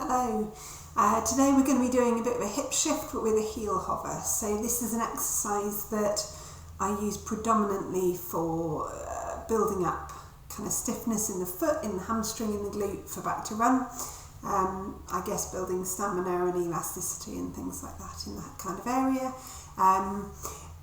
Hello. Today we're going to be doing a bit of a hip shift but with a heel hover. So this is an exercise that I use predominantly for building up kind of stiffness in the foot, in the hamstring, in the glute for back to run. I guess building stamina and elasticity and things like that in that kind of area.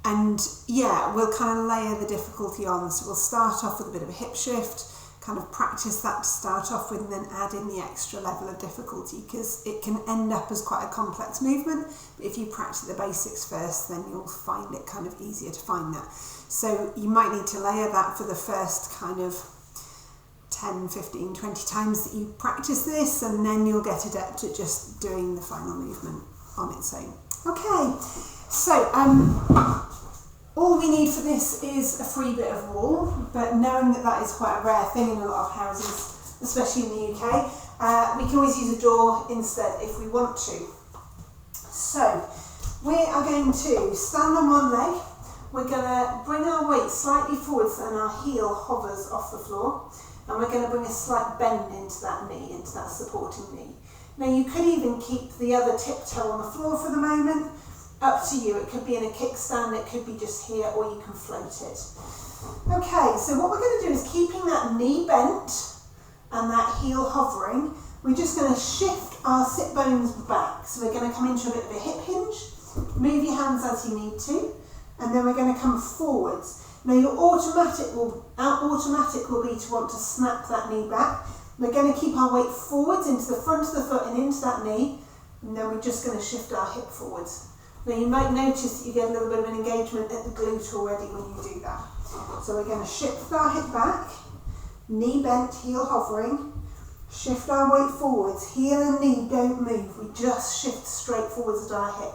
And yeah, we'll kind of layer the difficulty on. So we'll start off with a bit of a hip shift, kind of practice that to start off with, and then add in the extra level of difficulty, because it can end up as quite a complex movement. But if you practice the basics first, then you'll find it kind of easier to find that. So you might need to layer that for the first kind of 10, 15, 20 times that you practice this, and then you'll get adept at just doing the final movement on its own. Okay, so all we need for this is a free bit of wall, but knowing that that is quite a rare thing in a lot of houses, especially in the UK, we can always use a door instead if we want to. So we are going to stand on one leg. We're going to bring our weight slightly forwards and our heel hovers off the floor, and we're going to bring a slight bend into that knee, into that supporting knee. Now you could even keep the other tiptoe on the floor for the moment. Up to you. It could be in a kickstand, it could be just here, or you can float it. Okay, so what we're going to do is, keeping that knee bent and that heel hovering, we're just going to shift our sit bones back. So we're going to come into a bit of a hip hinge, move your hands as you need to, and then we're going to come forwards. Now your automatic will be to want to snap that knee back. We're going to keep our weight forwards into the front of the foot and into that knee, and then we're just going to shift our hip forwards. Now you might notice that you get a little bit of an engagement at the glute already when you do that. So we're going to shift our hip back, knee bent, heel hovering, shift our weight forwards, heel and knee don't move, we just shift straight forwards at our hip.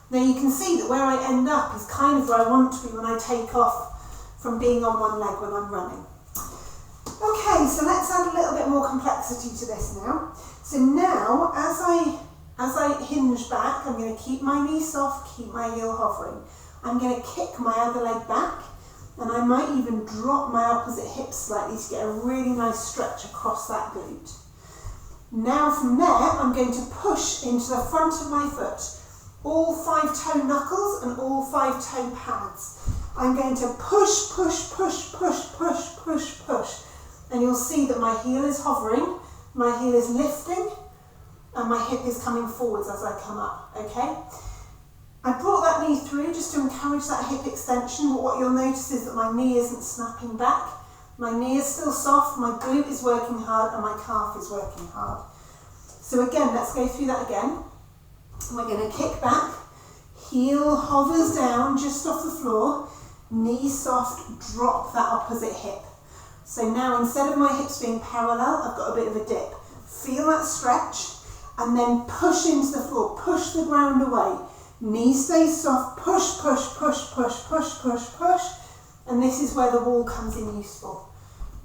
Now you can see that where I end up is kind of where I want to be when I take off from being on one leg when I'm running. Okay, so let's add a little bit more complexity to this now. So now, as I hinge back, I'm going to keep my knee soft, keep my heel hovering. I'm going to kick my other leg back, and I might even drop my opposite hip slightly to get a really nice stretch across that glute. Now from there, I'm going to push into the front of my foot, all 5 toe knuckles and all 5 toe pads. I'm going to push, push, push, push, push, push, push. And you'll see that my heel is hovering, my heel is lifting, and my hip is coming forwards as I come up, okay? I brought that knee through just to encourage that hip extension, but what you'll notice is that my knee isn't snapping back. My knee is still soft, my glute is working hard, and my calf is working hard. So again, let's go through that again. We're going to kick back, heel hovers down just off the floor, knee soft, drop that opposite hip. So now instead of my hips being parallel, I've got a bit of a dip. Feel that stretch. And then push into the floor, push the ground away. Knee stays soft, push, push, push, push, push, push, push. And this is where the wall comes in useful.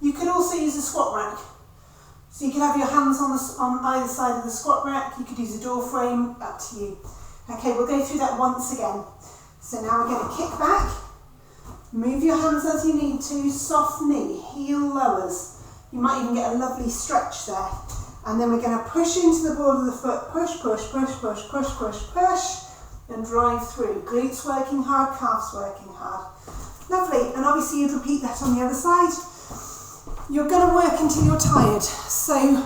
You could also use a squat rack. So you could have your hands on either side of the squat rack. You could use a door frame, up to you. Okay, we'll go through that once again. So now we're going to kick back. Move your hands as you need to, soft knee, heel lowers. You might even get a lovely stretch there. And then we're going to push into the ball of the foot, push, push, push, push, push, push, push, and drive through. Glutes working hard, calves working hard. Lovely, and obviously you'd repeat that on the other side. You're going to work until you're tired. So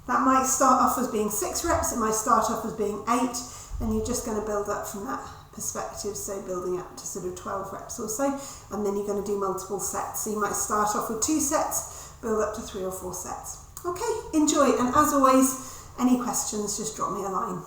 that might start off as being 6 reps, it might start off as being 8, and you're just going to build up from that perspective, so building up to sort of 12 reps or so, and then you're going to do multiple sets. So you might start off with 2 sets, build up to 3 or 4 sets. Okay, enjoy, and as always, any questions, just drop me a line.